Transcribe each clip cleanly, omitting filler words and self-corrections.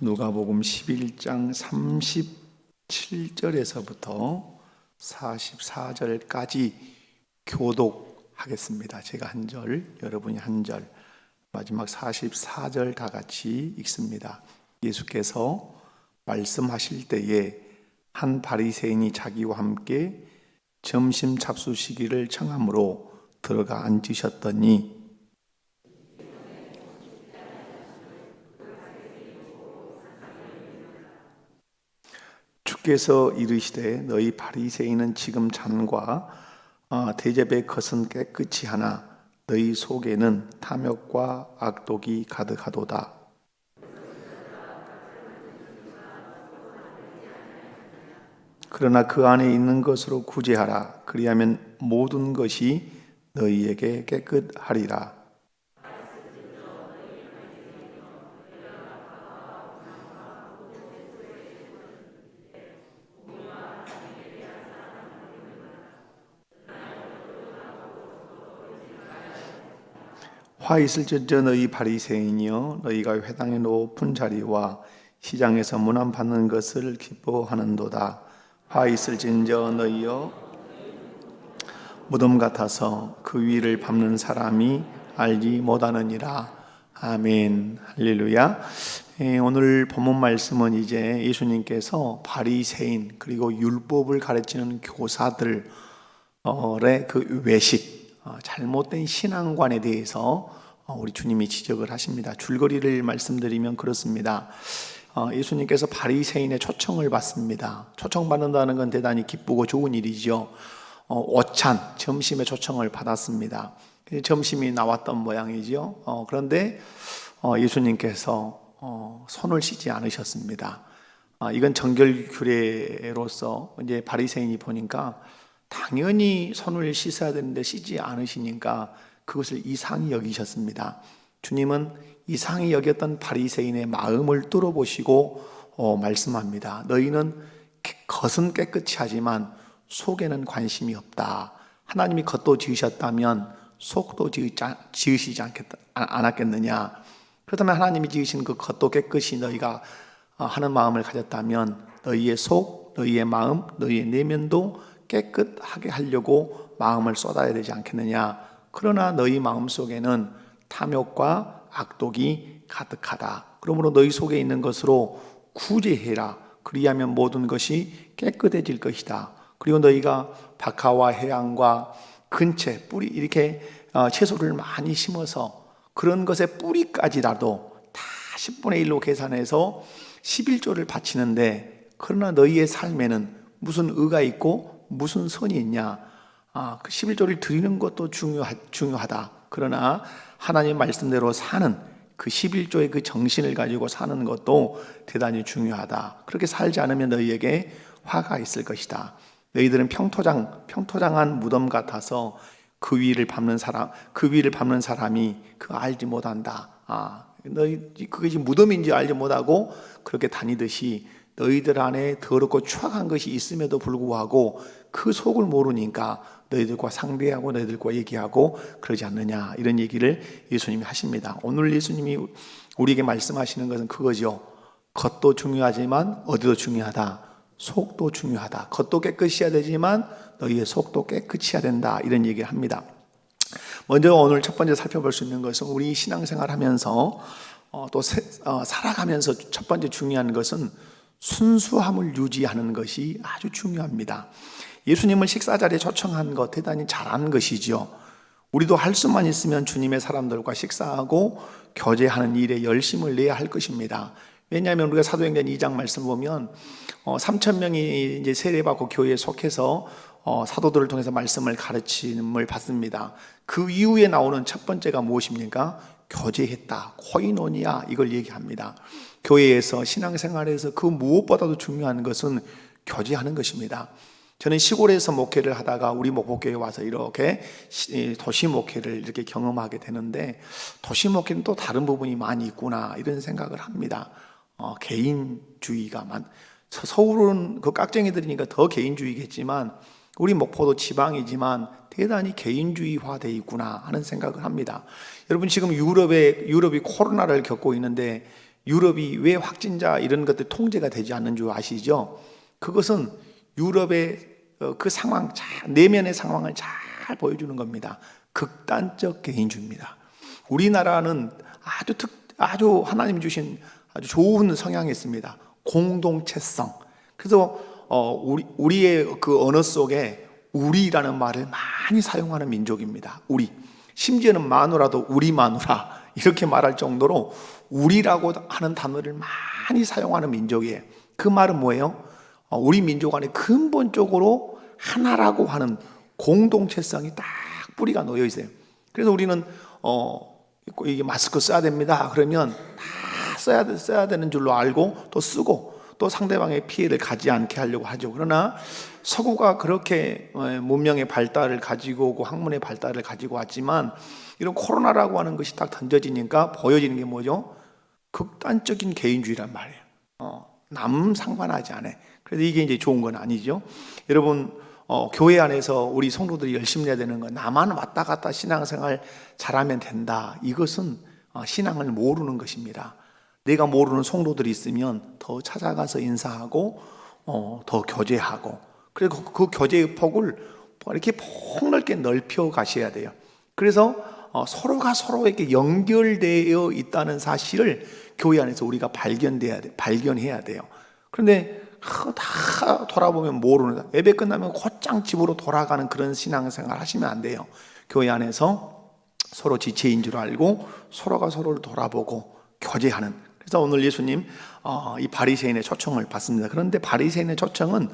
누가복음 11장 37절에서부터 44절까지 교독하겠습니다. 제가 한 절, 여러분이 한 절, 마지막 44절 다 같이 읽습니다. 예수께서 말씀하실 때에 한 바리새인이 자기와 함께 점심 잡수시기를 청함으로 들어가 앉으셨더니 주께서 이르시되 너희 바리새인은 지금 잔과 대접의 것은 깨끗이 하나 너희 속에는 탐욕과 악독이 가득하도다. 그러나 그 안에 있는 것으로 구제하라. 그리하면 모든 것이 너희에게 깨끗하리라. 화 있을지어다 너희 바리새인이여, 너희가 회당의 높은 자리와 시장에서 문안 받는 것을 기뻐하는도다. 화 있을진저 너희여, 무덤 같아서 그 위를 밟는 사람이 알지 못하느니라. 아멘. 할렐루야. 오늘 본문 말씀은 이제 예수님께서 바리새인 그리고 율법을 가르치는 교사들의 그 외식, 잘못된 신앙관에 대해서 우리 주님이 지적을 하십니다. 줄거리를 말씀드리면 그렇습니다. 예수님께서 바리새인의 초청을 받습니다. 초청받는다는 건 대단히 기쁘고 좋은 일이죠. 오찬, 점심의 초청을 받았습니다. 점심이 나왔던 모양이죠. 그런데 예수님께서 손을 씻지 않으셨습니다. 이건 정결규례로서 이제 바리새인이 보니까 당연히 손을 씻어야 되는데 씻지 않으시니까 그것을 이상히 여기셨습니다. 주님은 이상히 여겼던 바리새인의 마음을 뚫어보시고 말씀합니다. 너희는 겉은 깨끗이 하지만 속에는 관심이 없다. 하나님이 겉도 지으셨다면 속도 지으시지 않았겠느냐. 그렇다면 하나님이 지으신 그 겉도 깨끗이 너희가 하는 마음을 가졌다면 너희의 속, 너희의 마음, 너희의 내면도 깨끗하게 하려고 마음을 쏟아야 되지 않겠느냐. 그러나 너희 마음속에는 탐욕과 악독이 가득하다. 그러므로 너희 속에 있는 것으로 구제해라. 그리하면 모든 것이 깨끗해질 것이다. 그리고 너희가 박하와 해양과 근채, 뿌리 이렇게 채소를 많이 심어서 그런 것의 뿌리까지라도 다 10분의 1로 계산해서 11조를 바치는데, 그러나 너희의 삶에는 무슨 의가 있고 무슨 선이 있냐. 그 11조를 드리는 것도 중요하다. 그러나 하나님 말씀대로 사는 그 11조의 그 정신을 가지고 사는 것도 대단히 중요하다. 그렇게 살지 않으면 너희에게 화가 있을 것이다. 너희들은 평토장한 무덤 같아서 그 위를 밟는 사람이 그 알지 못한다. 그것이 무덤인지 알지 못하고 그렇게 다니듯이 너희들 안에 더럽고 추악한 것이 있음에도 불구하고 그 속을 모르니까 너희들과 상대하고 너희들과 얘기하고 그러지 않느냐. 이런 얘기를 예수님이 하십니다. 오늘 예수님이 우리에게 말씀하시는 것은 그거죠. 겉도 중요하지만 어디도 중요하다. 속도 중요하다. 겉도 깨끗이 해야 되지만 너희의 속도 깨끗이 해야 된다. 이런 얘기를 합니다. 먼저 오늘 첫 번째 살펴볼 수 있는 것은 우리 신앙생활 하면서 또 살아가면서 첫 번째 중요한 것은 순수함을 유지하는 것이 아주 중요합니다. 예수님을 식사 자리에 초청한 것 대단히 잘한 것이죠. 우리도 할 수만 있으면 주님의 사람들과 식사하고 교제하는 일에 열심을 내야 할 것입니다. 왜냐하면 우리가 사도행전 2장 말씀 보면 3,000명이 이제 세례받고 교회에 속해서 사도들을 통해서 말씀을 가르침을 받습니다. 그 이후에 나오는 첫 번째가 무엇입니까? 교제했다. 코이노니아, 이걸 얘기합니다. 교회에서 신앙생활에서 그 무엇보다도 중요한 것은 교제하는 것입니다. 저는 시골에서 목회를 하다가 우리 목포교회에 와서 이렇게 도시 목회를 이렇게 경험하게 되는데, 도시 목회는 또 다른 부분이 많이 있구나 이런 생각을 합니다. 개인주의가 서울은 그 깍쟁이들이니까 더 개인주의겠지만 우리 목포도 지방이지만 대단히 개인주의화되어 있구나 하는 생각을 합니다. 여러분 지금 유럽이 코로나를 겪고 있는데 유럽이 왜 확진자 이런 것들 통제가 되지 않는 줄 아시죠? 그것은 유럽의 그 상황, 내면의 상황을 잘 보여주는 겁니다. 극단적 개인주의입니다. 우리나라는 아주 하나님 주신 아주 좋은 성향이 있습니다. 공동체성. 그래서 우리의 그 언어 속에 우리라는 말을 많이 사용하는 민족입니다. 우리. 심지어는 마누라도 우리 마누라 이렇게 말할 정도로 우리라고 하는 단어를 많이 사용하는 민족이에요. 그 말은 뭐예요? 우리 민족 안에 근본적으로 하나라고 하는 공동체성이 딱 뿌리가 놓여 있어요. 그래서 우리는 이게 마스크 써야 됩니다. 그러면 다 써야 되는 줄로 알고 또 쓰고 또 상대방의 피해를 가지 않게 하려고 하죠. 그러나 서구가 그렇게 문명의 발달을 가지고 오고 학문의 발달을 가지고 왔지만 이런 코로나라고 하는 것이 딱 던져지니까 보여지는 게 뭐죠? 극단적인 개인주의란 말이에요. 남 상관하지 않아. 그래서 이게 이제 좋은 건 아니죠. 여러분, 교회 안에서 우리 성도들이 열심히 해야 되는 건 나만 왔다 갔다 신앙생활 잘하면 된다. 이것은 신앙을 모르는 것입니다. 내가 모르는 성도들이 있으면 더 찾아가서 인사하고 더 교제하고 그리고 그 교제의 폭을 이렇게 폭넓게 넓혀 가셔야 돼요. 그래서 서로가 서로에게 연결되어 있다는 사실을 교회 안에서 우리가 발견해야 돼요. 그런데 다 돌아보면 모르는, 예배 끝나면 곧장 집으로 돌아가는 그런 신앙생활 하시면 안 돼요. 교회 안에서 서로 지체인 줄 알고 서로가 서로를 돌아보고 교제하는. 그래서 오늘 예수님 이 바리새인의 초청을 받습니다. 그런데 바리새인의 초청은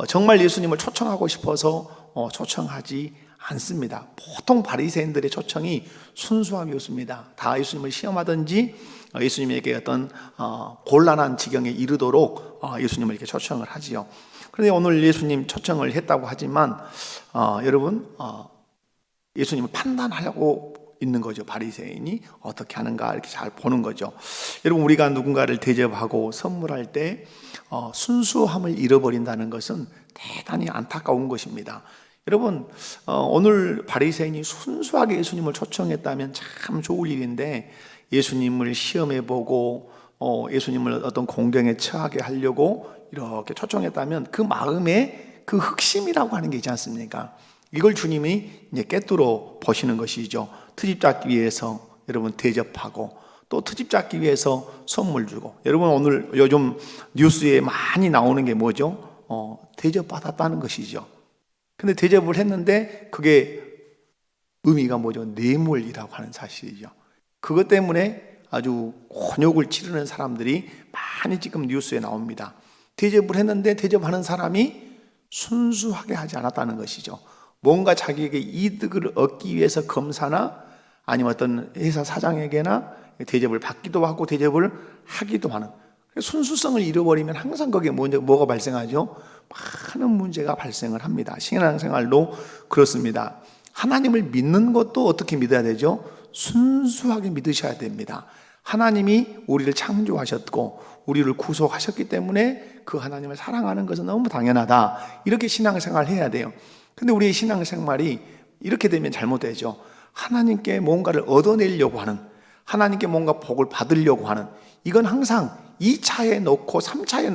정말 예수님을 초청하고 싶어서 초청하지 않습니다. 보통 바리새인들의 초청이 순수함이 없습니다. 다 예수님을 시험하든지 예수님에게 어떤 곤란한 지경에 이르도록 예수님을 이렇게 초청을 하지요. 그런데 오늘 예수님 초청을 했다고 하지만 여러분 예수님을 판단하려고 있는 거죠. 바리새인이 어떻게 하는가 이렇게 잘 보는 거죠. 여러분, 우리가 누군가를 대접하고 선물할 때 순수함을 잃어버린다는 것은 대단히 안타까운 것입니다. 여러분, 오늘 바리새인이 순수하게 예수님을 초청했다면 참 좋을 일인데 예수님을 시험해보고 예수님을 어떤 공경에 처하게 하려고 이렇게 초청했다면 그 마음에 그 흑심이라고 하는 게 있지 않습니까? 이걸 주님이 이제 꿰뚫어 보시는 것이죠. 트집 잡기 위해서 여러분 대접하고 또 트집 잡기 위해서 선물 주고. 여러분, 오늘 요즘 뉴스에 많이 나오는 게 뭐죠? 대접받았다는 것이죠. 근데 대접을 했는데 그게 의미가 뭐죠? 뇌물이라고 하는 사실이죠. 그것 때문에 아주 곤욕을 치르는 사람들이 많이 지금 뉴스에 나옵니다. 대접을 했는데 대접하는 사람이 순수하게 하지 않았다는 것이죠. 뭔가 자기에게 이득을 얻기 위해서 검사나 아니면 어떤 회사 사장에게나 대접을 받기도 하고 대접을 하기도 하는, 순수성을 잃어버리면 항상 거기에 뭐가 발생하죠? 많은 문제가 발생을 합니다. 신앙생활도 그렇습니다. 하나님을 믿는 것도 어떻게 믿어야 되죠? 순수하게 믿으셔야 됩니다. 하나님이 우리를 창조하셨고 우리를 구속하셨기 때문에 그 하나님을 사랑하는 것은 너무 당연하다. 이렇게 신앙생활을 해야 돼요. 근데 우리의 신앙생활이 이렇게 되면 잘못되죠. 하나님께 뭔가를 얻어내려고 하는, 하나님께 뭔가 복을 받으려고 하는, 이건 항상 2차에 놓고 3차에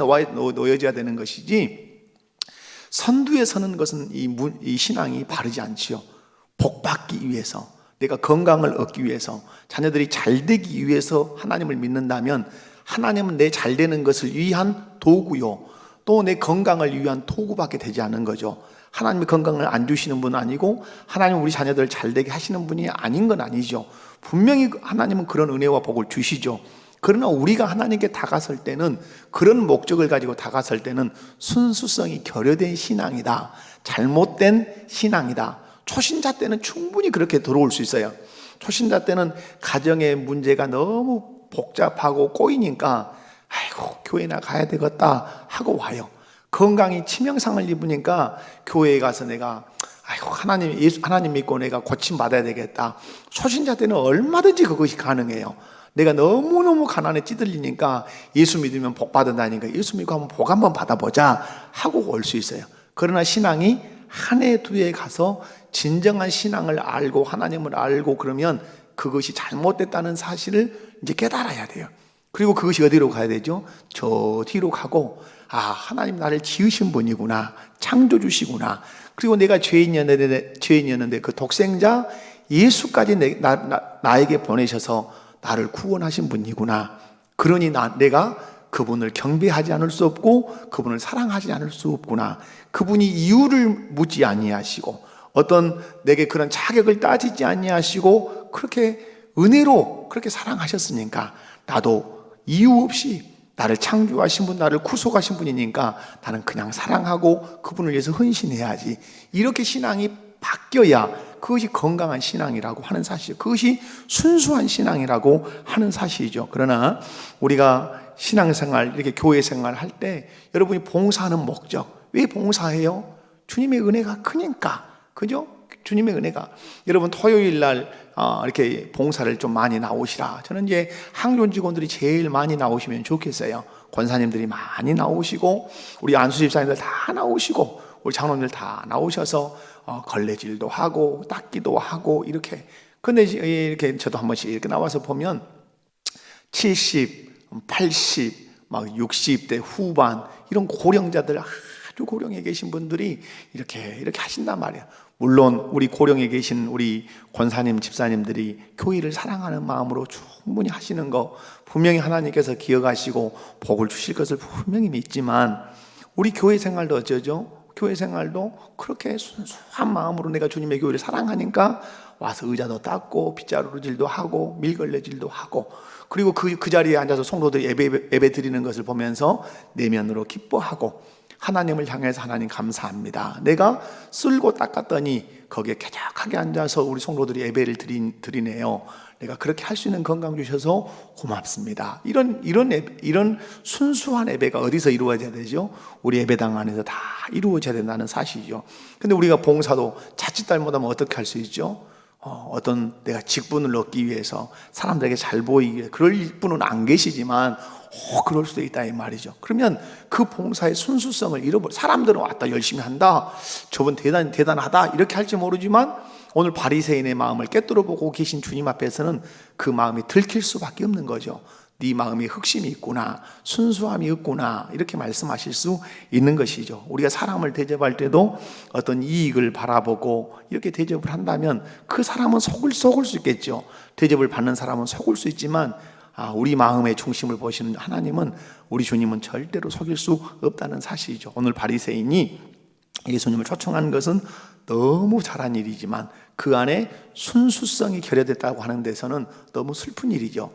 놓여져야 되는 것이지, 선두에 서는 것은 이 신앙이 바르지 않지요. 복 받기 위해서, 내가 건강을 얻기 위해서, 자녀들이 잘 되기 위해서 하나님을 믿는다면 하나님은 내 잘 되는 것을 위한 도구요, 또 내 건강을 위한 도구밖에 되지 않는 거죠. 하나님이 건강을 안 주시는 분은 아니고 하나님 우리 자녀들을 잘 되게 하시는 분이 아닌 건 아니죠. 분명히 하나님은 그런 은혜와 복을 주시죠. 그러나 우리가 하나님께 다가설 때는, 그런 목적을 가지고 다가설 때는 순수성이 결여된 신앙이다, 잘못된 신앙이다. 초신자 때는 충분히 그렇게 들어올 수 있어요. 초신자 때는 가정의 문제가 너무 복잡하고 꼬이니까 아이고 교회나 가야 되겠다 하고 와요. 건강이 치명상을 입으니까 교회에 가서 내가 아이고 하나님 믿고 내가 고침받아야 되겠다. 초신자 때는 얼마든지 그것이 가능해요. 내가 너무너무 가난에 찌들리니까 예수 믿으면 복 받는다니까 예수 믿고 한번 복 한번 받아보자 하고 올 수 있어요. 그러나 신앙이 한 해 두 해 가서 진정한 신앙을 알고 하나님을 알고 그러면 그것이 잘못됐다는 사실을 이제 깨달아야 돼요. 그리고 그것이 어디로 가야 되죠? 저 뒤로 가고, 하나님 나를 지으신 분이구나, 창조주시구나. 그리고 내가 죄인이었는데 그 독생자 예수까지 나에게 보내셔서 나를 구원하신 분이구나. 그러니 내가 그분을 경배하지 않을 수 없고 그분을 사랑하지 않을 수 없구나. 그분이 이유를 묻지 아니하시고 어떤 내게 그런 자격을 따지지 아니하시고 그렇게 은혜로 그렇게 사랑하셨으니까 나도 이유 없이 나를 창조하신 분, 나를 구속하신 분이니까 나는 그냥 사랑하고 그분을 위해서 헌신해야지. 이렇게 신앙이 바뀌어야 그것이 건강한 신앙이라고 하는 사실, 그것이 순수한 신앙이라고 하는 사실이죠. 그러나 우리가 신앙생활, 이렇게 교회생활 할 때 여러분이 봉사하는 목적, 왜 봉사해요? 주님의 은혜가 크니까. 그죠? 주님의 은혜가. 여러분 토요일 날 이렇게 봉사를 좀 많이 나오시라. 저는 이제 항존 직원들이 제일 많이 나오시면 좋겠어요. 권사님들이 많이 나오시고 우리 안수 집사님들 다 나오시고 우리 장로님들 다 나오셔서 걸레질도 하고 닦기도 하고 이렇게. 근데 이렇게 저도 한 번씩 이렇게 나와서 보면 70, 80, 막 60대 후반 이런 고령자들, 아주 고령에 계신 분들이 이렇게 하신단 말이에요. 물론 우리 고령에 계신 우리 권사님, 집사님들이 교회를 사랑하는 마음으로 충분히 하시는 거 분명히 하나님께서 기억하시고 복을 주실 것을 분명히 믿지만, 우리 교회 생활도 어쩌죠? 교회 생활도 그렇게 순수한 마음으로 내가 주님의 교회를 사랑하니까 와서 의자도 닦고 빗자루질도 하고 밀걸레질도 하고, 그리고 그 자리에 앉아서 성도들이 예배 드리는 것을 보면서 내면으로 기뻐하고 하나님을 향해서 하나님 감사합니다. 내가 쓸고 닦았더니 거기에 쾌적하게 앉아서 우리 성도들이 예배를 드리네요. 내가 그렇게 할 수 있는 건강 주셔서 고맙습니다. 이런 순수한 예배가 어디서 이루어져야 되죠? 우리 예배당 안에서 다 이루어져야 된다는 사실이죠. 근데 우리가 봉사도 자칫 잘못하면 어떻게 할 수 있죠? 어떤 내가 직분을 얻기 위해서 사람들에게 잘 보이기 위해 그럴 분은 안 계시지만 그럴 수도 있다 이 말이죠. 그러면 그 봉사의 순수성을 사람들은 왔다 열심히 한다, 저분 대단하다 이렇게 할지 모르지만 오늘 바리새인의 마음을 꿰뚫어 보고 계신 주님 앞에서는 그 마음이 들킬 수밖에 없는 거죠. 네 마음에 흑심이 있구나, 순수함이 없구나, 이렇게 말씀하실 수 있는 것이죠. 우리가 사람을 대접할 때도 어떤 이익을 바라보고 이렇게 대접을 한다면 그 사람은 속을 수 있겠죠. 대접을 받는 사람은 속을 수 있지만 우리 마음의 중심을 보시는 하나님은, 우리 주님은 절대로 속일 수 없다는 사실이죠. 오늘 바리새인이 예수님을 초청한 것은 너무 잘한 일이지만 그 안에 순수성이 결여됐다고 하는 데서는 너무 슬픈 일이죠.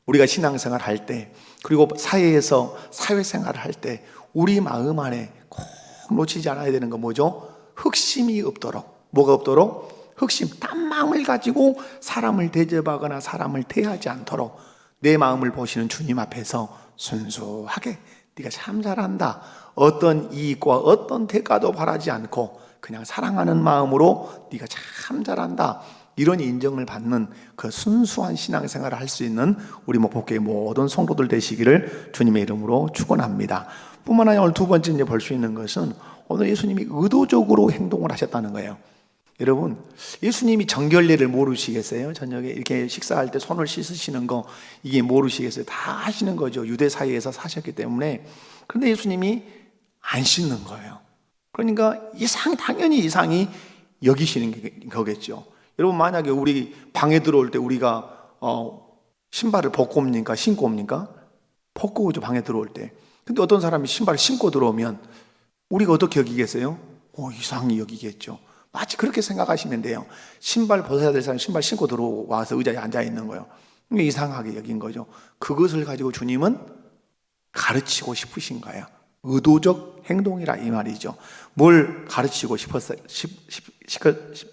우리가 신앙생활 할 때, 그리고 사회에서 사회생활을 할 때 우리 마음 안에 꼭 놓치지 않아야 되는 건 뭐죠? 흑심이 없도록. 뭐가 없도록? 흑심, 딴 마음을 가지고 사람을 대접하거나 사람을 대하지 않도록 내 마음을 보시는 주님 앞에서 순수하게 네가 참 잘한다, 어떤 이익과 어떤 대가도 바라지 않고 그냥 사랑하는 마음으로 네가 참 잘한다, 이런 인정을 받는 그 순수한 신앙생활을 할 수 있는 우리 목포교회 모든 성도들 되시기를 주님의 이름으로 축원합니다. 뿐만 아니라 오늘 두 번째 이제 볼 수 있는 것은 오늘 예수님이 의도적으로 행동을 하셨다는 거예요. 여러분, 예수님이 정결례를 모르시겠어요? 저녁에 이렇게 식사할 때 손을 씻으시는 거, 이게 모르시겠어요? 다 하시는 거죠. 유대 사회에서 사셨기 때문에. 그런데 예수님이 안 씻는 거예요. 그러니까 당연히 이상히 여기시는 거겠죠. 여러분, 만약에 우리 방에 들어올 때 우리가 신발을 벗고 옵니까? 신고 옵니까? 벗고 오죠, 방에 들어올 때. 근데 어떤 사람이 신발을 신고 들어오면 우리가 어떻게 여기겠어요? 이상히 여기겠죠. 마치 그렇게 생각하시면 돼요. 신발 벗어야 될 사람이 신발 신고 들어와서 의자에 앉아 있는 거예요. 이상하게 여긴 거죠. 그것을 가지고 주님은 가르치고 싶으신 거예요. 의도적 행동이라 이 말이죠. 뭘 가르치고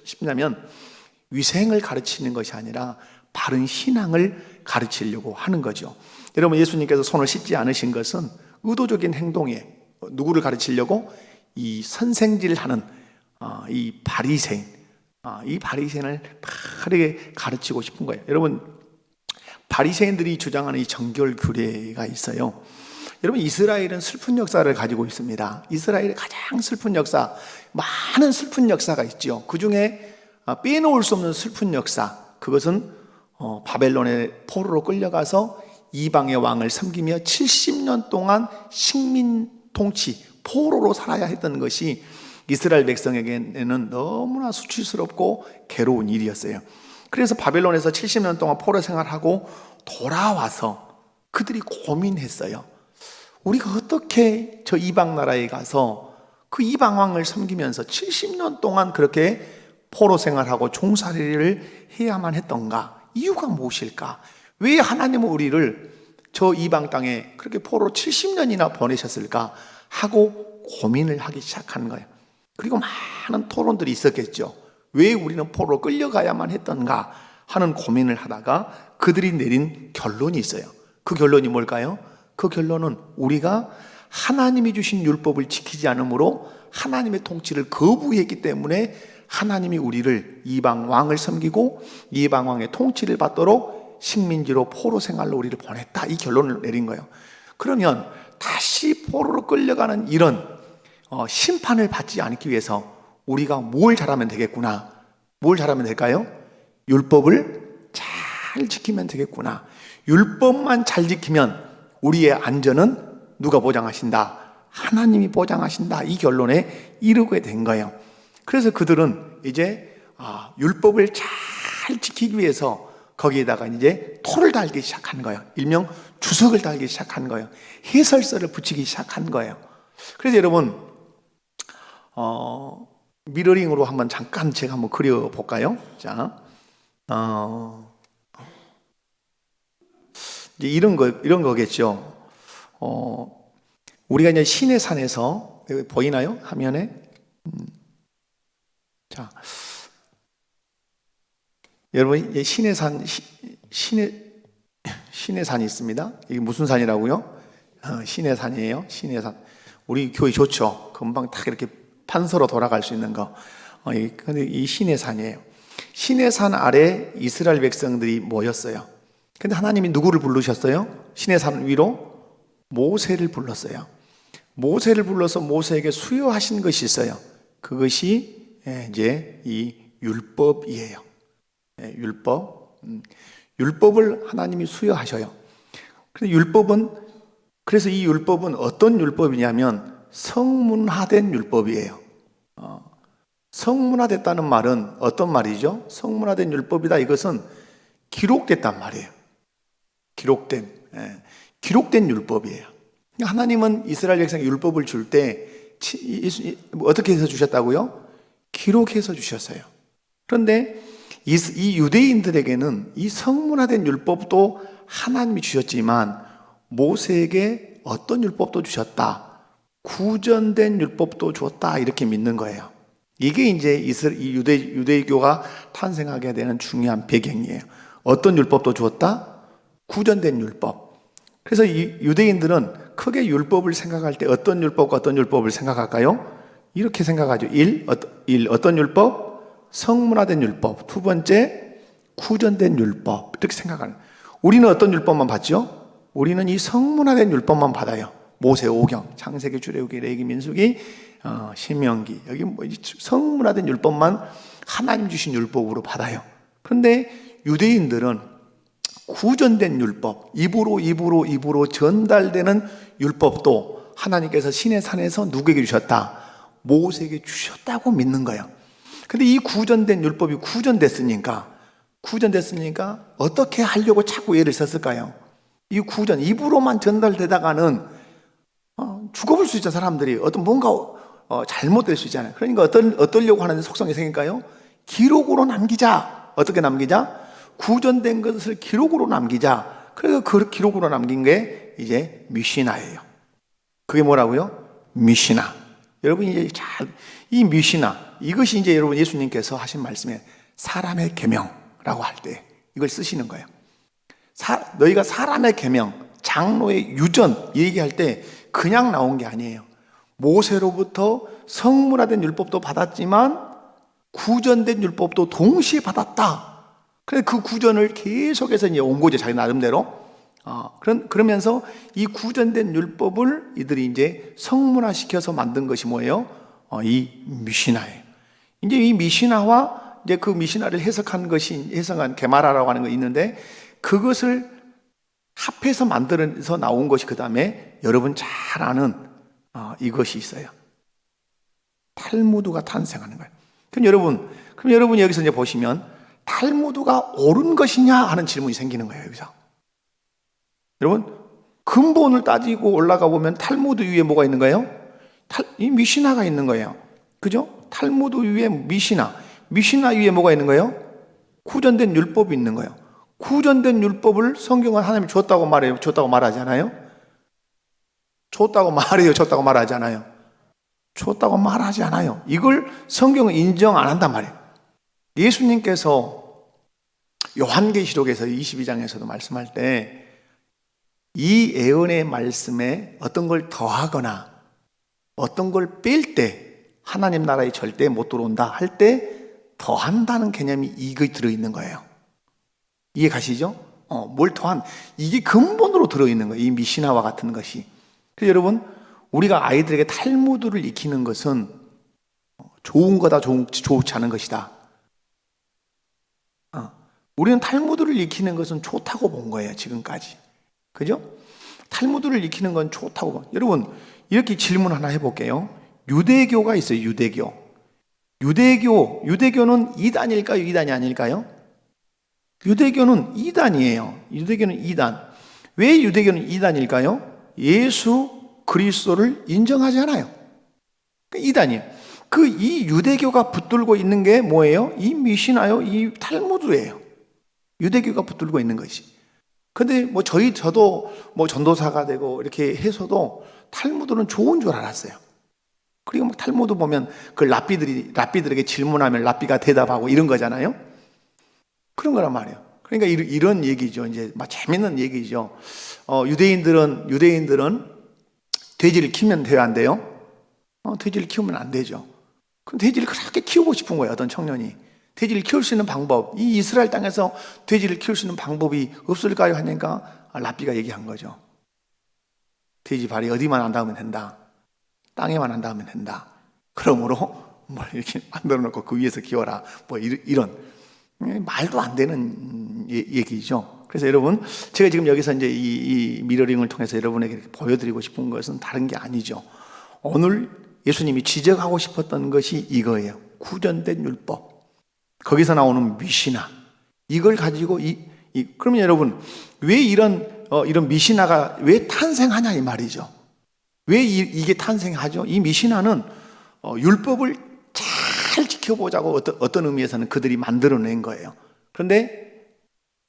싶냐면 위생을 가르치는 것이 아니라 바른 신앙을 가르치려고 하는 거죠. 여러분, 예수님께서 손을 씻지 않으신 것은 의도적인 행동에, 누구를 가르치려고? 이 선생질하는 이 바리새인, 이 바리새인을 바르게 가르치고 싶은 거예요. 여러분, 바리새인들이 주장하는 이 정결 규례가 있어요. 여러분, 이스라엘은 슬픈 역사를 가지고 있습니다. 이스라엘의 가장 슬픈 역사, 많은 슬픈 역사가 있죠. 그 중에 빼놓을 수 없는 슬픈 역사, 그것은 바벨론의 포로로 끌려가서 이방의 왕을 섬기며 70년 동안 식민 통치, 포로로 살아야 했던 것이 이스라엘 백성에게는 너무나 수치스럽고 괴로운 일이었어요. 그래서 바벨론에서 70년 동안 포로 생활하고 돌아와서 그들이 고민했어요. 우리가 어떻게 저 이방 나라에 가서 그 이방 왕을 섬기면서 70년 동안 그렇게 포로 생활하고 종살이를 해야만 했던가? 이유가 무엇일까? 왜 하나님은 우리를 저 이방 땅에 그렇게 포로 70년이나 보내셨을까? 하고 고민을 하기 시작한 거예요. 그리고 많은 토론들이 있었겠죠. 왜 우리는 포로로 끌려가야만 했던가 하는 고민을 하다가 그들이 내린 결론이 있어요. 그 결론이 뭘까요? 그 결론은 우리가 하나님이 주신 율법을 지키지 않으므로 하나님의 통치를 거부했기 때문에 하나님이 우리를 이방 왕을 섬기고 이방 왕의 통치를 받도록 식민지로 포로 생활로 우리를 보냈다. 이 결론을 내린 거예요. 그러면 다시 포로로 끌려가는 이런 심판을 받지 않기 위해서 우리가 뭘 잘하면 되겠구나. 뭘 잘하면 될까요? 율법을 잘 지키면 되겠구나. 율법만 잘 지키면 우리의 안전은 누가 보장하신다? 하나님이 보장하신다. 이 결론에 이르게 된 거예요. 그래서 그들은 이제 율법을 잘 지키기 위해서 거기에다가 이제 토를 달기 시작한 거예요. 일명 주석을 달기 시작한 거예요. 해설서를 붙이기 시작한 거예요. 그래서 여러분 미러링으로 한번 잠깐 제가 한번 그려볼까요? 자, 이제 이런 거겠죠. 우리가 이제 시내산에서 여기 보이나요? 화면에? 자, 여러분 이제 시내산이 있습니다. 이게 무슨 산이라고요? 시내산이에요. 시내산. 우리 교회 좋죠. 금방 딱 이렇게 판서로 돌아갈 수 있는 거. 근데 이 시내산이에요. 시내산 아래 이스라엘 백성들이 모였어요. 근데 하나님이 누구를 부르셨어요? 시내산 위로 모세를 불렀어요. 모세를 불러서 모세에게 수여하신 것이 있어요. 그것이 이제 이 율법이에요. 율법. 율법을 하나님이 수여하셔요. 그래서 이 율법은 어떤 율법이냐면 성문화된 율법이에요. 성문화됐다는 말은 어떤 말이죠? 성문화된 율법이다. 이것은 기록됐단 말이에요. 기록된 율법이에요. 하나님은 이스라엘 백성에 율법을 줄 때 어떻게 해서 주셨다고요? 기록해서 주셨어요. 그런데 이 유대인들에게는 이 성문화된 율법도 하나님이 주셨지만 모세에게 어떤 율법도 주셨다. 구전된 율법도 줬다. 이렇게 믿는 거예요. 이게 이제 이 유대교가 탄생하게 되는 중요한 배경이에요. 어떤 율법도 주었다? 구전된 율법. 그래서 이 유대인들은 크게 율법을 생각할 때 어떤 율법과 어떤 율법을 생각할까요? 이렇게 생각하죠. 어떤 율법? 성문화된 율법. 두 번째, 구전된 율법. 이렇게 생각하는. 우리는 어떤 율법만 받죠? 우리는 이 성문화된 율법만 받아요. 모세 오경, 창세기, 출애굽기, 레위기, 민수기, 신명기. 여기 성문화된 율법만 하나님 주신 율법으로 받아요. 그런데 유대인들은 구전된 율법, 입으로 전달되는 율법도 하나님께서 시내산에서 누구에게 주셨다? 모세에게 주셨다고 믿는 거예요. 근데 이 구전된 율법이 구전됐으니까 어떻게 하려고 자꾸 애를 썼을까요? 이 구전, 입으로만 전달되다가는 죽어볼 수 있잖아요. 사람들이 뭔가 잘못될 수 있잖아요. 그러니까 어떠려고 하는 속성이 생길까요? 기록으로 남기자. 어떻게 남기자? 구전된 것을 기록으로 남기자. 그래서 그 기록으로 남긴 게 이제 미시나예요. 그게 뭐라고요? 미시나. 여러분 이제 이 미시나, 이것이 이제 여러분 예수님께서 하신 말씀에 사람의 계명이라고 할 때 이걸 쓰시는 거예요. 너희가 사람의 계명, 장로의 유전 얘기할 때 그냥 나온 게 아니에요. 모세로부터 성문화된 율법도 받았지만 구전된 율법도 동시에 받았다. 그래서 그 구전을 계속해서 이제 온 거죠. 자기 나름대로. 그러면서 이 구전된 율법을 이들이 이제 성문화시켜서 만든 것이 뭐예요? 이 미시나예요. 이제 이 미시나와 이제 그 미시나를 해석한 게마라라고 하는 거 있는데 그것을 합해서 만들어서 나온 것이 그 다음에 여러분 잘 아는 이것이 있어요. 탈무드가 탄생하는 거예요. 그럼 여러분 여기서 이제 보시면 탈무드가 옳은 것이냐 하는 질문이 생기는 거예요. 여기서 여러분 근본을 따지고 올라가 보면 탈무드 위에 뭐가 있는 거예요? 이 미시나가 있는 거예요. 그죠? 탈무드 위에 미시나 위에 뭐가 있는 거예요? 구전된 율법이 있는 거예요. 구전된 율법을 성경은 하나님이 줬다고 말해요? 줬다고 말하지 않아요? 줬다고 말해요? 줬다고 말하지 않아요? 줬다고 말하지 않아요. 이걸 성경은 인정 안 한단 말이에요. 예수님께서 요한계시록에서 22장에서도 말씀할 때 이 예언의 말씀에 어떤 걸 더하거나 어떤 걸 뺄 때 하나님 나라에 절대 못 들어온다 할 때 더한다는 개념이 이거 들어있는 거예요. 이해 가시죠? 뭘 더한, 이게 근본으로 들어있는 거예요. 이 미시나와 같은 것이. 그래서 여러분, 우리가 아이들에게 탈무드를 익히는 것은 좋은 거다, 좋지 않은 것이다. 우리는 탈무드를 익히는 것은 좋다고 본 거예요, 지금까지. 그죠? 탈무드를 익히는 건 좋다고 봐. 여러분, 이렇게 질문 하나 해볼게요. 유대교가 있어요, 유대교는 이단일까요, 이단이 아닐까요? 유대교는 이단이에요. 유대교는 이단. 왜 유대교는 이단일까요? 예수 그리스도를 인정하지 않아요. 이단이에요. 이 유대교가 붙들고 있는 게 뭐예요? 이 미시나요? 이 탈무드예요. 유대교가 붙들고 있는 것이. 근데 저도 전도사가 되고 이렇게 해서도 탈무드는 좋은 줄 알았어요. 그리고 막 탈무드 보면 그 랍비들에게 질문하면 랍비가 대답하고 이런 거잖아요. 그런 거란 말이에요. 그러니까 이런 얘기죠. 이제 막 재밌는 얘기죠. 유대인들은 돼지를 키우면 돼요, 안 돼요? 돼지를 키우면 안 되죠. 그럼 돼지를 그렇게 키우고 싶은 거예요, 어떤 청년이. 돼지를 키울 수 있는 방법, 이 이스라엘 땅에서 돼지를 키울 수 있는 방법이 없을까요? 하니까 랍비가 얘기한 거죠. 돼지 발이 어디만 안 닿으면 된다. 땅에만 안 닿으면 된다. 그러므로 이렇게 만들어 놓고 그 위에서 키워라. 이런 말도 안 되는 얘기죠. 그래서 여러분, 제가 지금 여기서 이제 이 미러링을 통해서 여러분에게 이렇게 보여드리고 싶은 것은 다른 게 아니죠. 오늘 예수님이 지적하고 싶었던 것이 이거예요. 구전된 율법. 거기서 나오는 미시나. 이걸 가지고 그러면 여러분, 왜 이런 미시나가 왜 탄생하냐 이 말이죠. 왜 이게 탄생하죠? 이 미시나는 율법을 잘 지켜보자고 어떤 의미에서는 그들이 만들어낸 거예요. 그런데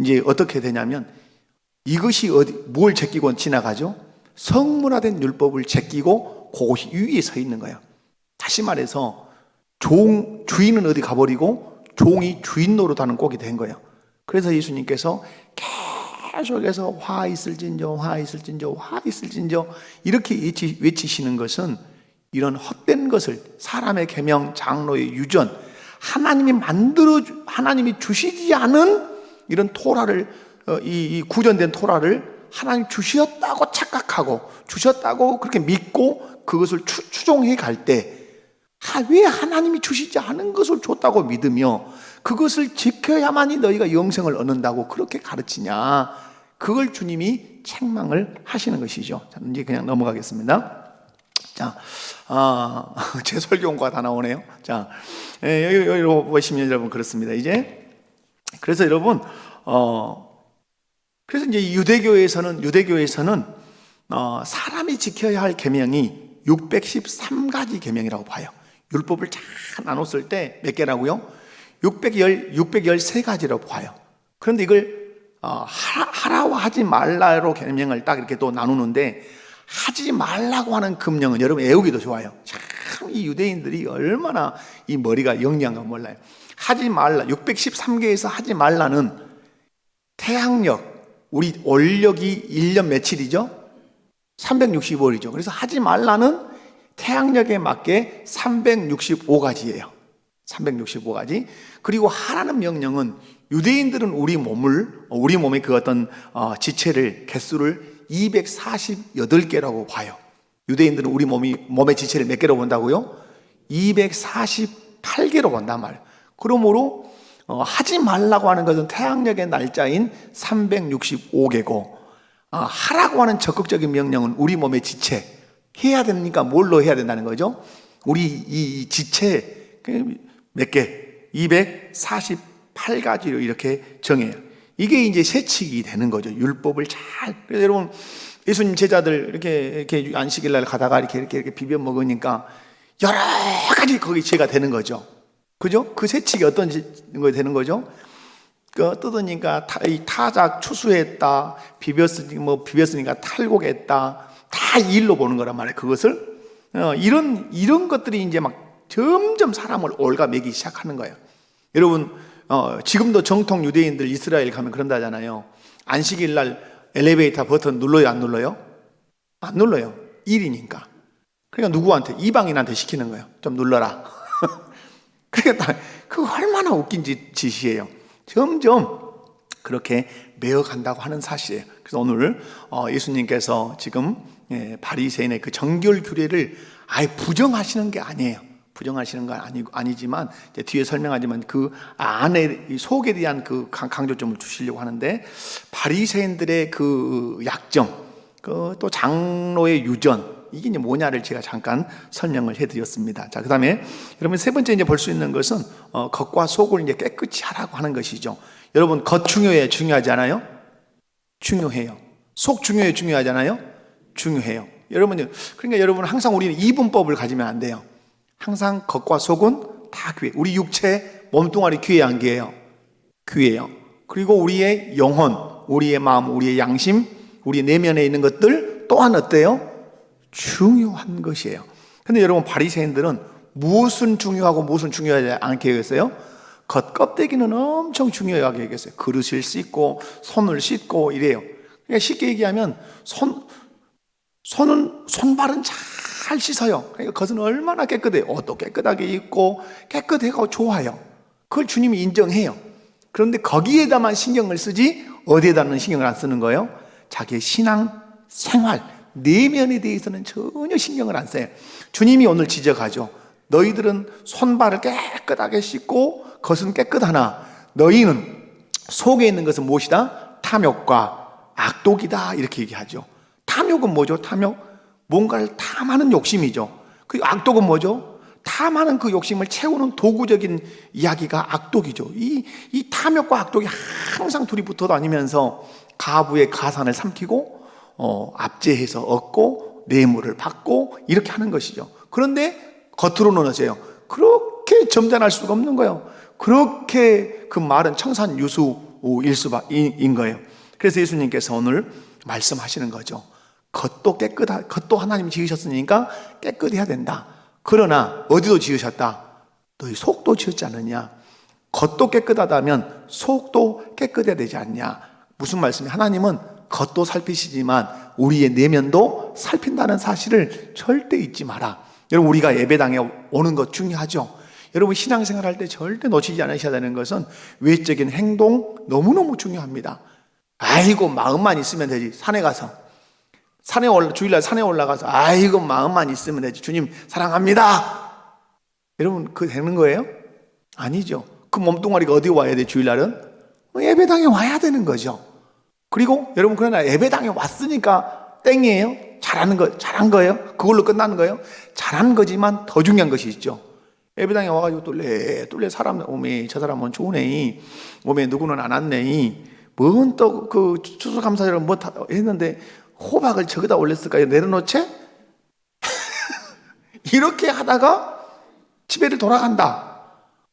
이제 어떻게 되냐면 이것이 뭘 제끼고 지나가죠? 성문화된 율법을 제끼고 그것이 위에 서 있는 거예요. 다시 말해서 주인은 어디 가버리고 종이 주인 노릇하는 꼴이 된 거예요. 그래서 예수님께서 계속해서 화 있을진저 이렇게 외치시는 것은 이런 헛된 것을 사람의 계명, 장로의 유전, 하나님이 주시지 않은 이런 토라를 이 구전된 토라를 하나님 주셨다고 착각하고 주셨다고 그렇게 믿고 그것을 추종해 갈 때 왜 하나님이 주시지 않은 것을 줬다고 믿으며 그것을 지켜야만이 너희가 영생을 얻는다고 그렇게 가르치냐. 그걸 주님이 책망을 하시는 것이죠. 자, 이제 그냥 넘어가겠습니다. 자, 제 설교가 다 나오네요. 자, 여기 보시면 여러분 그렇습니다. 이제 그래서 여러분, 그래서 이제 유대교에서는 사람이 지켜야 할 계명이 613가지 계명이라고 봐요. 율법을 잘 나눴을 때 몇 개라고요? 613가지라고 봐요. 그런데 이걸 하라와 하지 말라로 계명을 딱 이렇게 또 나누는데 하지 말라고 하는 금령은 여러분 외우기도 좋아요. 참 이 유대인들이 얼마나 이 머리가 영리한가 몰라요. 하지 말라 613개에서 하지 말라는 태양력 우리 원력이 1년 며칠이죠? 365일이죠. 그래서 하지 말라는 태양력에 맞게 365가지예요. 365가지. 그리고 하라는 명령은 유대인들은 우리 몸의 그 어떤 지체를 개수를 248개라고 봐요. 유대인들은 우리 몸의 지체를 몇 개로 본다고요? 248개로 본단 말이에요. 그러므로 하지 말라고 하는 것은 태양력의 날짜인 365개고 하라고 하는 적극적인 명령은 우리 몸의 지체, 해야 되니까 뭘로 해야 된다는 거죠? 우리 이 지체 몇 개? 248가지로 이렇게 정해요. 이게 이제 세칙이 되는 거죠. 율법을 잘. 그래서 여러분, 예수님 제자들 이렇게 안식일 날 가다가 이렇게 비벼 먹으니까 여러 가지 거기 죄가 되는 거죠. 그죠? 그 세칙이 어떤 거 되는 거죠? 뜯으니까 타작 추수했다, 비볐으니까 탈곡했다, 다 일로 보는 거란 말이에요. 그것을 이런 것들이 이제 막 점점 사람을 올가매기 시작하는 거예요. 여러분, 지금도 정통 유대인들 이스라엘 가면 그런다잖아요. 안식일 날 엘리베이터 버튼 눌러요, 안 눌러요? 안 눌러요. 일이니까. 그러니까 누구한테? 이방인한테 시키는 거예요. 좀 눌러라. 그러니까 그거 얼마나 웃긴 짓이에요. 점점 그렇게 매어간다고 하는 사실이에요. 그래서 오늘 예수님께서 지금 바리새인의 그 정결 규례를 아예 부정하시는 게 아니에요. 부정하시는 건 아니지만 이제 뒤에 설명하지만 그 안에 속에 대한 그 강조점을 주시려고 하는데, 바리새인들의 그 약점, 또 장로의 유전, 이게 이제 뭐냐를 제가 잠깐 설명을 해드렸습니다. 자, 그다음에 여러분 세 번째 이제 볼 수 있는 것은 겉과 속을 이제 깨끗이 하라고 하는 것이죠. 여러분, 겉 중요해요, 중요하지 않아요? 중요해요. 속 중요해요, 중요하지 않아요? 중요해요. 그러니까 여러분 항상 우리는 이분법을 가지면 안 돼요. 항상 겉과 속은 다 귀해. 우리 육체, 몸뚱아리 귀해요, 안 귀해요? 귀해요. 그리고 우리의 영혼, 우리의 마음, 우리의 양심, 우리 내면에 있는 것들 또한 어때요? 중요한 것이에요. 근데 여러분, 바리새인들은 무엇은 중요하고 무엇은 중요하지 않게 여겼어요? 겉 껍데기는 엄청 중요하게 여겼어요. 그릇을 씻고 손을 씻고 이래요. 그러니까 쉽게 얘기하면 손발은 잘 씻어요. 그러니까 겉은 얼마나 깨끗해요. 옷도 깨끗하게 입고 깨끗하고 좋아요. 그걸 주님이 인정해요. 그런데 거기에다만 신경을 쓰지 어디에다는 신경을 안 쓰는 거예요? 자기의 신앙 생활, 내면에 대해서는 전혀 신경을 안 써요. 주님이 오늘 지적하죠. 너희들은 손발을 깨끗하게 씻고 겉은 깨끗하나 너희는 속에 있는 것은 무엇이다? 탐욕과 악독이다, 이렇게 얘기하죠. 탐욕은 뭐죠? 탐욕? 뭔가를 탐하는 욕심이죠. 그 악독은 뭐죠? 탐하는 그 욕심을 채우는 도구적인 이야기가 악독이죠. 이 탐욕과 악독이 항상 둘이 붙어 다니면서 가부의 가산을 삼키고 압제해서 얻고 뇌물을 받고 이렇게 하는 것이죠. 그런데 겉으로는 어째요? 그렇게 점잖을 수가 없는 거예요. 그렇게 그 말은 청산유수인 거예요. 그래서 예수님께서 오늘 말씀하시는 거죠. 겉도 하나님이 지으셨으니까 깨끗해야 된다. 그러나 어디도 지으셨다? 너희 속도 지었지 않느냐? 겉도 깨끗하다면 속도 깨끗해야 되지 않냐? 무슨 말씀이에요? 하나님은 겉도 살피시지만 우리의 내면도 살핀다는 사실을 절대 잊지 마라. 여러분, 우리가 예배당에 오는 것 중요하죠. 여러분, 신앙생활 할 때 절대 놓치지 않으셔야 되는 것은 외적인 행동 너무너무 중요합니다. 아이고, 마음만 있으면 되지. 주일날 산에 올라가서 아이고, 마음만 있으면 되지. 주님 사랑합니다. 여러분, 그거 되는 거예요? 아니죠. 그 몸뚱아리가 어디 와야 돼? 주일날은 예배당에 와야 되는 거죠. 그리고 여러분, 그러나 예배당에 왔으니까 땡이에요? 잘한 거예요? 그걸로 끝나는 거예요? 잘한 거지만 더 중요한 것이 있죠. 예배당에 와가지고 똘래 사람 오메, 저 사람은 좋으네, 오메 누구는 안 왔네, 뭔 또 그 추수감사절을 뭐 했는데 호박을 저기다 올렸을까요? 내려놓채? 이렇게 하다가 집에를 돌아간다.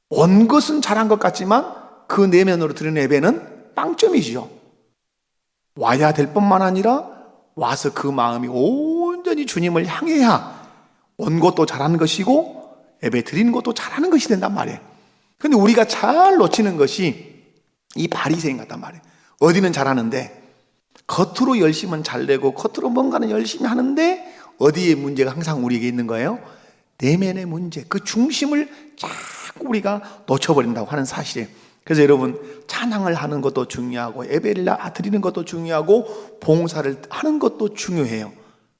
온 것은 잘한 것 같지만 그 내면으로 드리는 예배는 빵점이죠. 와야 될 뿐만 아니라 와서 그 마음이 온전히 주님을 향해야 온 것도 잘하는 것이고 예배 드리는 것도 잘하는 것이 된단 말이에요. 근데 우리가 잘 놓치는 것이 이 바리새인 같단 말이에요. 어디는 잘하는데 겉으로 열심은 잘 되고 겉으로 뭔가는 열심히 하는데 어디에 문제가 항상 우리에게 있는 거예요? 내면의 문제, 그 중심을 자꾸 우리가 놓쳐버린다고 하는 사실이에요. 그래서 여러분, 찬양을 하는 것도 중요하고 예배를 드리는 것도 중요하고 봉사를 하는 것도 중요해요.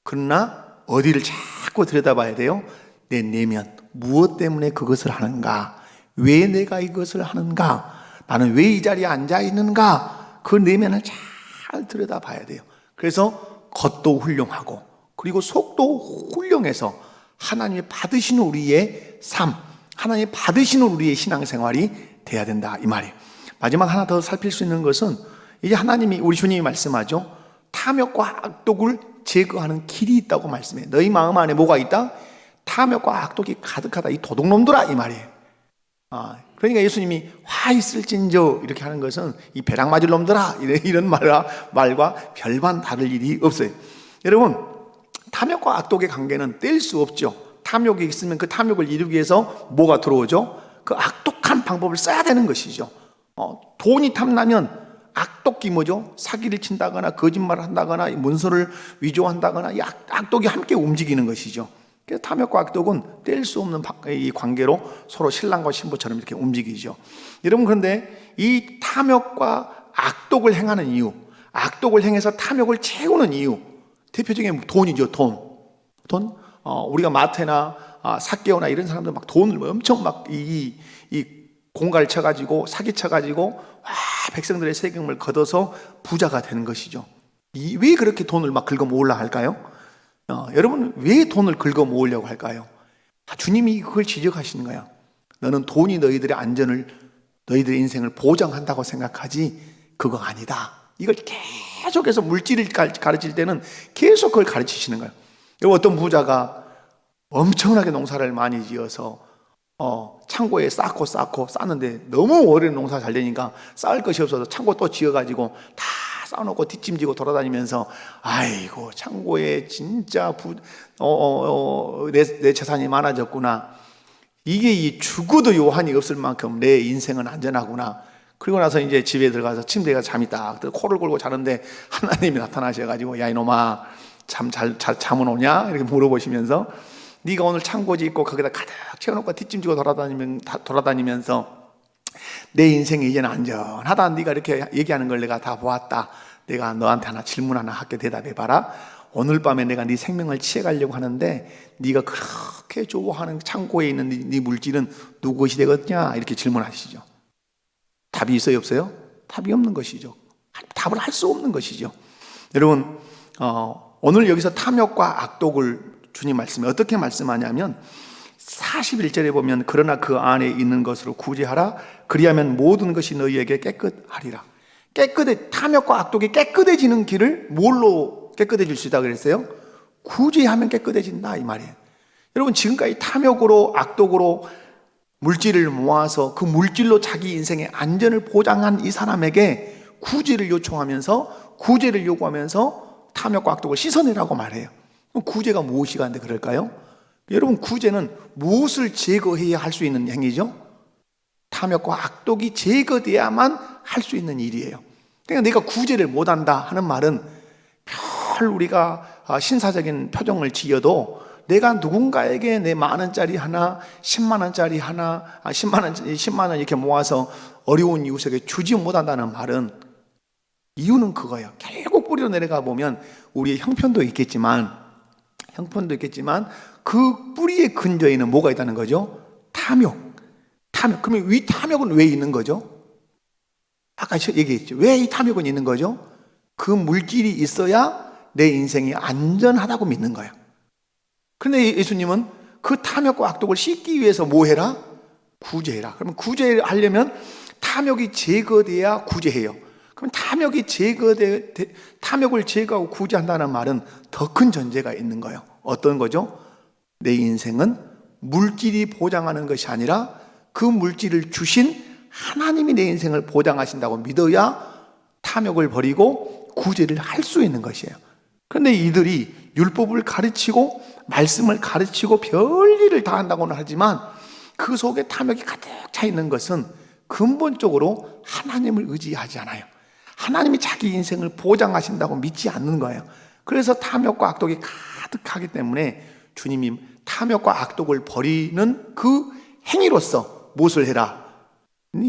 그러나 어디를 자꾸 들여다봐야 돼요? 내 내면, 무엇 때문에 그것을 하는가? 왜 내가 이것을 하는가? 나는 왜 이 자리에 앉아 있는가? 그 내면을 잘 들여다봐야 돼요. 그래서 겉도 훌륭하고 그리고 속도 훌륭해서 하나님이 받으시는 우리의 삶, 하나님이 받으시는 우리의 신앙생활이 돼야 된다 이 말이에요. 마지막 하나 더 살필 수 있는 것은 이제 하나님이 우리 주님이 말씀하죠. 탐욕과 악독을 제거하는 길이 있다고 말씀해요. 너희 마음 안에 뭐가 있다? 탐욕과 악독이 가득하다. 이 도둑놈들아 이 말이에요. 그러니까 예수님이 화 있을진저 이렇게 하는 것은 이 벼락 맞을 놈들아 이런 말과 별반 다를 일이 없어요. 여러분, 탐욕과 악독의 관계는 뗄 수 없죠. 탐욕이 있으면 그 탐욕을 이루기 위해서 뭐가 들어오죠? 그 악독한 방법을 써야 되는 것이죠. 돈이 탐나면 악독이 뭐죠? 사기를 친다거나 거짓말을 한다거나 문서를 위조한다거나 이 악독이 함께 움직이는 것이죠. 그래서 탐욕과 악독은 뗄 수 없는 이 관계로 서로 신랑과 신부처럼 이렇게 움직이죠. 여러분, 그런데 이 탐욕과 악독을 행하는 이유, 악독을 행해서 탐욕을 채우는 이유, 대표적인 돈이죠. 돈. 우리가 마태나 삭개오나 이런 사람들 막 돈을 엄청 막 이 공갈을 쳐가지고 사기쳐가지고 백성들의 세금을 걷어서 부자가 되는 것이죠. 왜 그렇게 돈을 막 긁어 모으려 할까요? 여러분, 왜 돈을 긁어 모으려고 할까요? 주님이 그걸 지적하시는 거야. 너는 돈이 너희들의 안전을, 너희들의 인생을 보장한다고 생각하지 그거 아니다. 이걸 계속해서 물질을 가르칠 때는 계속 그걸 가르치시는 거예요. 어떤 부자가 엄청나게 농사를 많이 지어서 창고에 쌓고 쌓는데 너무 오래 농사 잘 되니까 쌓을 것이 없어서 창고 또 지어가지고 다 쌓아놓고 뒷짐지고 돌아다니면서 아이고 창고에 진짜 내 재산이 많아졌구나. 이게 이 죽어도 요한이 없을 만큼 내 인생은 안전하구나. 그리고 나서 이제 집에 들어가서 침대에 잠이 딱 코를 골고 자는데 하나님이 나타나셔가지고 야 이놈아 잠은 오냐? 이렇게 물어보시면서 네가 오늘 창고 짓고 거기다 가득 채워놓고 뒷짐지고 돌아다니면서 내 인생이 이제는 안전하다. 네가 이렇게 얘기하는 걸 내가 다 보았다. 내가 너한테 하나 질문 하나 할게. 대답해봐라. 오늘 밤에 내가 네 생명을 취해가려고 하는데 네가 그렇게 좋아하는 창고에 있는 네 물질은 누구 것이 되겠냐? 이렇게 질문하시죠. 답이 있어요? 없어요? 답이 없는 것이죠. 답을 할 수 없는 것이죠. 여러분, 오늘 여기서 탐욕과 악독을 주님 말씀에 어떻게 말씀하냐면 41절에 보면 그러나 그 안에 있는 것으로 구제하라. 그리하면 모든 것이 너희에게 깨끗하리라. 탐욕과 악독이 깨끗해지는 길을 뭘로 깨끗해질 수 있다고 그랬어요? 구제하면 깨끗해진다 이 말이에요. 여러분, 지금까지 탐욕으로 악독으로 물질을 모아서 그 물질로 자기 인생의 안전을 보장한 이 사람에게 구제를 요구하면서 탐욕과 악독을 씻어내라고 말해요. 그럼 구제가 무엇이 간데 그럴까요? 여러분, 구제는 무엇을 제거해야 할 수 있는 행위죠? 탐욕과 악독이 제거돼야만 할 수 있는 일이에요. 그러니까 내가 구제를 못한다 하는 말은 별 우리가 신사적인 표정을 지어도 내가 누군가에게 내 만원짜리 하나, 10만원짜리 하나, 10만원 이렇게 모아서 어려운 이웃에게 주지 못한다는 말은 이유는 그거예요. 결국 뿌리로 내려가 보면 우리의 형편도 있겠지만 그 뿌리의 근저에는 뭐가 있다는 거죠? 탐욕. 그러면 이 탐욕은 왜 있는 거죠? 아까 얘기했죠. 왜 이 탐욕은 있는 거죠? 그 물질이 있어야 내 인생이 안전하다고 믿는 거예요. 그런데 예수님은 그 탐욕과 악독을 씻기 위해서 뭐 해라? 구제해라. 그러면 구제하려면 탐욕이 제거돼야 구제해요. 그럼 탐욕을 제거하고 구제한다는 말은 더 큰 전제가 있는 거예요. 어떤 거죠? 내 인생은 물질이 보장하는 것이 아니라 그 물질을 주신 하나님이 내 인생을 보장하신다고 믿어야 탐욕을 버리고 구제를 할 수 있는 것이에요. 그런데 이들이 율법을 가르치고 말씀을 가르치고 별일을 다 한다고는 하지만 그 속에 탐욕이 가득 차 있는 것은 근본적으로 하나님을 의지하지 않아요. 하나님이 자기 인생을 보장하신다고 믿지 않는 거예요. 그래서 탐욕과 악독이 가득하기 때문에 주님이 탐욕과 악독을 버리는 그 행위로서 무엇을 해라?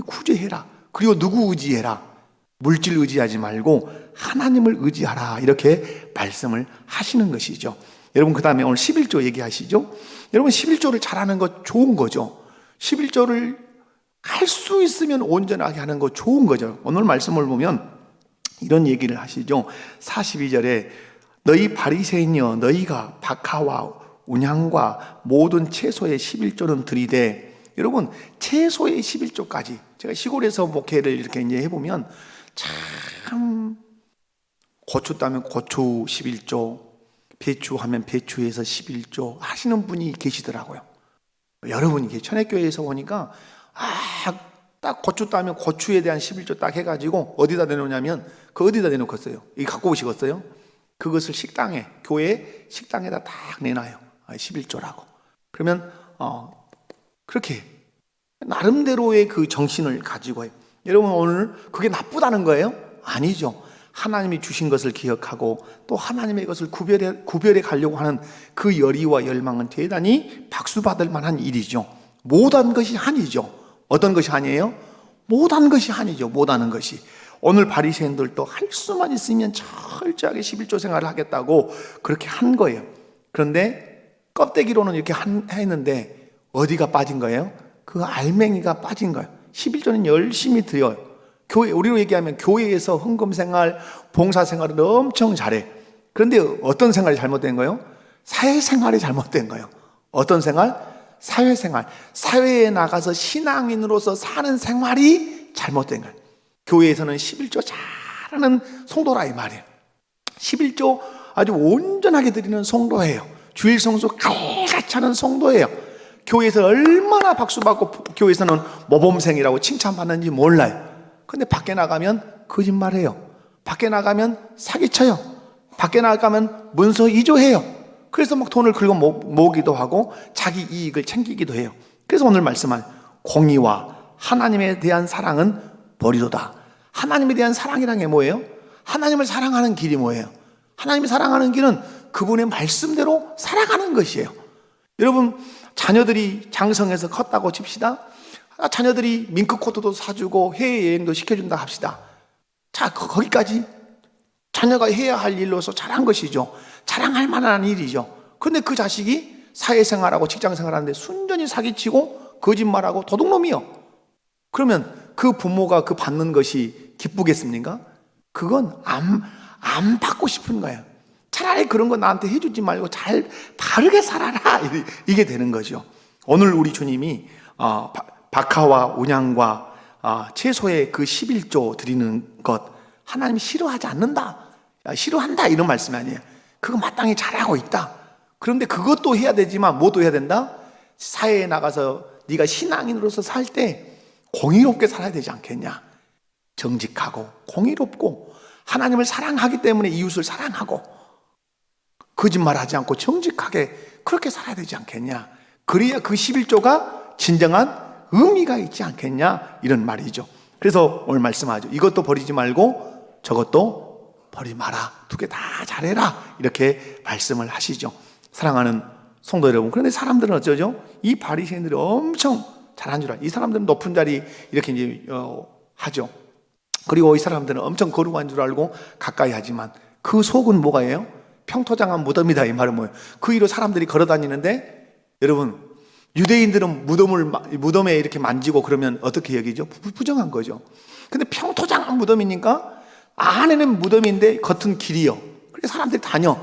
구제해라. 그리고 누구 의지해라? 물질 의지하지 말고 하나님을 의지하라. 이렇게 말씀을 하시는 것이죠. 여러분, 그 다음에 오늘 11조 얘기하시죠. 여러분, 11조를 잘하는 거 좋은 거죠. 11조를 할 수 있으면 온전하게 하는 거 좋은 거죠. 오늘 말씀을 보면 이런 얘기를 하시죠. 42절에 너희 바리새인이여 너희가 박하와 운향과 모든 채소의 11조는 드리되, 여러분 채소의 11조까지, 제가 시골에서 목회를 이렇게 이제 해보면 참 고추 따면 고추 11조, 배추 하면 배추에서 11조 하시는 분이 계시더라고요. 여러분이 천혜교회에서 보니까 딱 고추 따면 고추에 대한 11조 딱 해가지고 어디다 내놓냐면 어디다 내놓겠어요? 이거 갖고 오시겠어요? 그것을 식당에, 교회 식당에다 딱 내놔요. 11조라고. 그러면 그렇게 나름대로의 그 정신을 가지고 해요. 여러분 오늘 그게 나쁘다는 거예요? 아니죠. 하나님이 주신 것을 기억하고 또 하나님의 것을 구별해 가려고 하는 그 열의와 열망은 대단히 박수받을 만한 일이죠. 못한 것이 한이죠. 어떤 것이 한이에요? 못한 것이 한이죠. 못하는 것이. 오늘 바리새인들도 할 수만 있으면 철저하게 11조 생활을 하겠다고 그렇게 한 거예요. 그런데 껍데기로는 이렇게 했는데 어디가 빠진 거예요? 그 알맹이가 빠진 거예요. 11조는 열심히 드려요. 교회, 우리로 얘기하면 교회에서 헌금 생활, 봉사 생활을 엄청 잘해. 그런데 어떤 생활이 잘못된 거예요? 사회 생활이 잘못된 거예요. 어떤 생활? 사회 생활. 사회에 나가서 신앙인으로서 사는 생활이 잘못된 거예요. 교회에서는 11조 잘하는 성도라 이 말이에요. 11조 아주 온전하게 드리는 성도예요. 주일 성수 칼같이 하는 성도예요. 교회에서 얼마나 박수받고 교회에서는 모범생이라고 칭찬받는지 몰라요. 근데 밖에 나가면 거짓말해요. 밖에 나가면 사기쳐요. 밖에 나가면 문서 위조해요. 그래서 막 돈을 긁어 모으기도 하고 자기 이익을 챙기기도 해요. 그래서 오늘 말씀한 공의와 하나님에 대한 사랑은 버리도다. 하나님에 대한 사랑이란 게 뭐예요? 하나님을 사랑하는 길이 뭐예요? 하나님을 사랑하는 길은 그분의 말씀대로 살아가는 것이에요. 여러분 자녀들이 장성해서 컸다고 칩시다. 자녀들이 밍크코트도 사주고 해외여행도 시켜준다 합시다. 자, 거기까지 자녀가 해야 할 일로서 잘한 것이죠. 자랑할 만한 일이죠. 그런데 그 자식이 사회생활하고 직장생활하는데 순전히 사기치고 거짓말하고 도둑놈이요. 그러면 그 부모가 그 받는 것이 기쁘겠습니까? 그건 안 받고 싶은 거예요. 차라리 그런 거 나한테 해주지 말고 잘 바르게 살아라, 이게 되는 거죠. 오늘 우리 주님이 박하와 운향과 채소의 그 11조 드리는 것 하나님이 싫어하지 않는다, 싫어한다 이런 말씀이 아니에요. 그거 마땅히 잘하고 있다. 그런데 그것도 해야 되지만 뭐도 해야 된다? 사회에 나가서 네가 신앙인으로서 살 때 공의롭게 살아야 되지 않겠냐. 정직하고 공의롭고 하나님을 사랑하기 때문에 이웃을 사랑하고 거짓말하지 않고 정직하게 그렇게 살아야 되지 않겠냐. 그래야 그 11조가 진정한 의미가 있지 않겠냐, 이런 말이죠. 그래서 오늘 말씀하죠. 이것도 버리지 말고 저것도 버리지 마라. 두 개 다 잘해라. 이렇게 말씀을 하시죠. 사랑하는 성도 여러분, 그런데 사람들은 어쩌죠? 이 바리새인들이 엄청 잘한 줄 알아요. 이 사람들은 높은 자리 이렇게 이제 하죠. 그리고 이 사람들은 엄청 거룩한 줄 알고 가까이 하지만 그 속은 뭐가예요? 평토장한 무덤이다, 이 말은 뭐예요? 그 위로 사람들이 걸어 다니는데, 여러분 유대인들은 무덤에 이렇게 만지고 그러면 어떻게 여기죠? 부정한 거죠. 근데 평토장한 무덤이니까 안에는 무덤인데 겉은 길이요. 그래서 사람들이 다녀.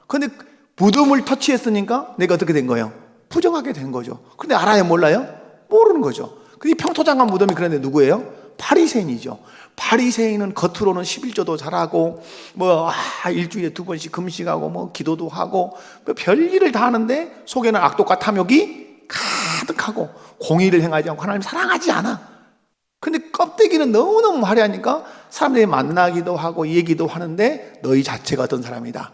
근데 무덤을 터치했으니까 내가 어떻게 된 거예요? 부정하게 된 거죠. 근데 알아요, 몰라요? 모르는 거죠. 근데 평토장한 무덤이 그런데 누구예요? 바리새인이죠. 바리새인은 겉으로는 11조도 잘하고 일주일에 2번씩 금식하고 기도도 하고 별일을 다 하는데 속에는 악독과 탐욕이 가득하고 공의를 행하지 않고 하나님 사랑하지 않아. 근데 껍데기는 너무너무 화려하니까 사람들이 만나기도 하고 얘기도 하는데 너희 자체가 어떤 사람이다.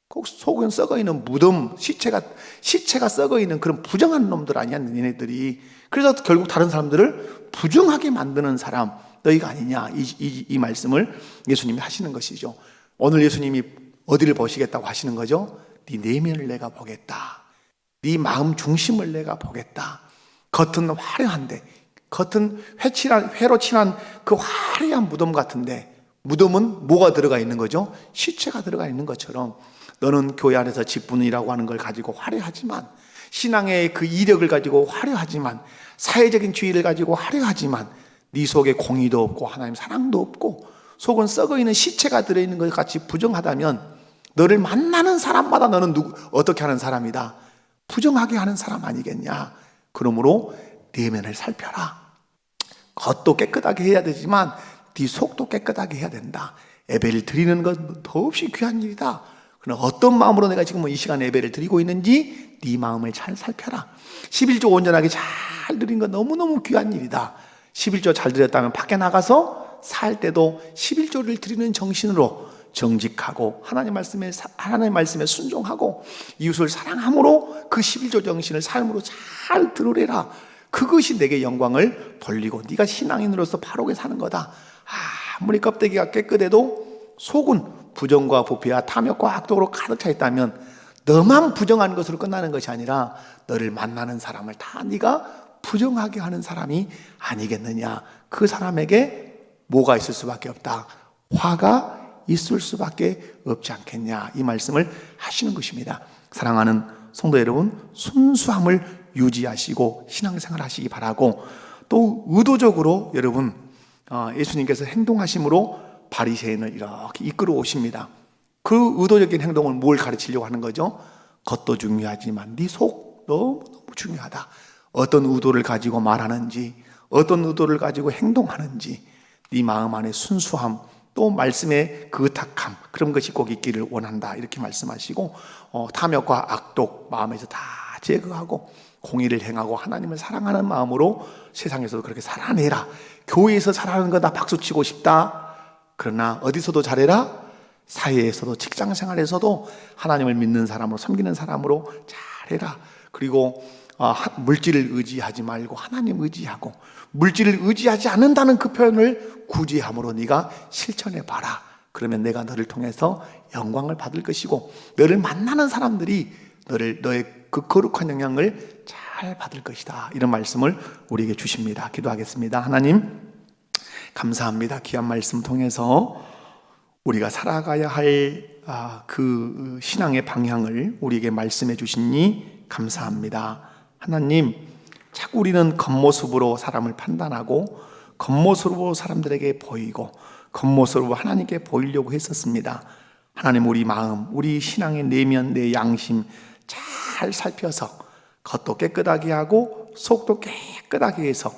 꼭 속은 썩어있는 무덤, 시체가 썩어있는 그런 부정한 놈들 아니야, 니네들이. 그래서 결국 다른 사람들을 부정하게 만드는 사람 너희가 아니냐, 이 말씀을 예수님이 하시는 것이죠. 오늘 예수님이 어디를 보시겠다고 하시는 거죠? 네 내면을 내가 보겠다. 네 마음 중심을 내가 보겠다. 겉은 화려한데, 겉은 회로 칠한 그 화려한 무덤 같은데, 무덤은 뭐가 들어가 있는 거죠? 시체가 들어가 있는 것처럼 너는 교회 안에서 직분이라고 하는 걸 가지고 화려하지만, 신앙의 그 이력을 가지고 화려하지만, 사회적인 주의를 가지고 화려하지만 네 속에 공의도 없고 하나님 사랑도 없고 속은 썩어 있는 시체가 들어있는 것 같이 부정하다면 너를 만나는 사람마다 너는 어떻게 하는 사람이다? 부정하게 하는 사람 아니겠냐? 그러므로 내면을 살펴라. 겉도 깨끗하게 해야 되지만 네 속도 깨끗하게 해야 된다. 예배를 드리는 것 더없이 귀한 일이다. 그러나 어떤 마음으로 내가 지금 이 시간에 예배를 드리고 있는지 네 마음을 잘 살펴라. 11조 온전하게 잘 드린 건 너무너무 귀한 일이다. 11조 잘 드렸다면 밖에 나가서 살 때도 11조를 드리는 정신으로 정직하고 하나님 말씀에 순종하고 이웃을 사랑함으로 그 11조 정신을 삶으로 잘 드러내라. 그것이 내게 영광을 돌리고 네가 신앙인으로서 바르게 사는 거다. 아무리 껍데기가 깨끗해도 속은 부정과 부패와 탐욕과 악독으로 가득 차 있다면 너만 부정한 것으로 끝나는 것이 아니라 너를 만나는 사람을 다 네가 부정하게 하는 사람이 아니겠느냐. 그 사람에게 뭐가 있을 수밖에 없다. 화가 있을 수밖에 없지 않겠냐. 이 말씀을 하시는 것입니다. 사랑하는 성도 여러분, 순수함을 유지하시고 신앙생활 하시기 바라고, 또 의도적으로 여러분 예수님께서 행동하심으로 바리새인을 이렇게 이끌어 오십니다. 그 의도적인 행동을 뭘 가르치려고 하는 거죠? 겉도 중요하지만 네 속 너무너무 중요하다. 어떤 의도를 가지고 말하는지, 어떤 의도를 가지고 행동하는지, 네 마음 안에 순수함, 또 말씀의 그탁함, 그런 것이 꼭 있기를 원한다. 이렇게 말씀하시고 탐욕과 악독 마음에서 다 제거하고 공의를 행하고 하나님을 사랑하는 마음으로 세상에서도 그렇게 살아내라. 교회에서 살아가는 거 나 박수치고 싶다. 그러나 어디서도 잘해라. 사회에서도 직장생활에서도 하나님을 믿는 사람으로, 섬기는 사람으로 잘해라. 그리고 물질을 의지하지 말고 하나님 의지하고, 물질을 의지하지 않는다는 그 표현을 구제함으로 네가 실천해 봐라. 그러면 내가 너를 통해서 영광을 받을 것이고 너를 만나는 사람들이 너의 그 거룩한 영향을 잘 받을 것이다. 이런 말씀을 우리에게 주십니다. 기도하겠습니다. 하나님 감사합니다. 귀한 말씀 통해서 우리가 살아가야 할 그 신앙의 방향을 우리에게 말씀해 주시니 감사합니다. 하나님, 자꾸 우리는 겉모습으로 사람을 판단하고 겉모습으로 사람들에게 보이고 겉모습으로 하나님께 보이려고 했었습니다. 하나님, 우리 마음, 우리 신앙의 내면, 내 양심 잘 살펴서 겉도 깨끗하게 하고 속도 깨끗하게 해서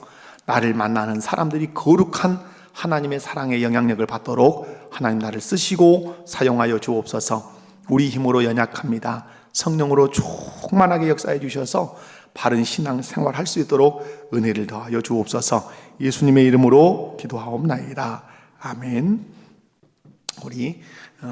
나를 만나는 사람들이 거룩한 하나님의 사랑의 영향력을 받도록 하나님 나를 쓰시고 사용하여 주옵소서. 우리 힘으로 연약합니다. 성령으로 충만하게 역사해 주셔서 바른 신앙 생활할 수 있도록 은혜를 더하여 주옵소서. 예수님의 이름으로 기도하옵나이다. 아멘. 우리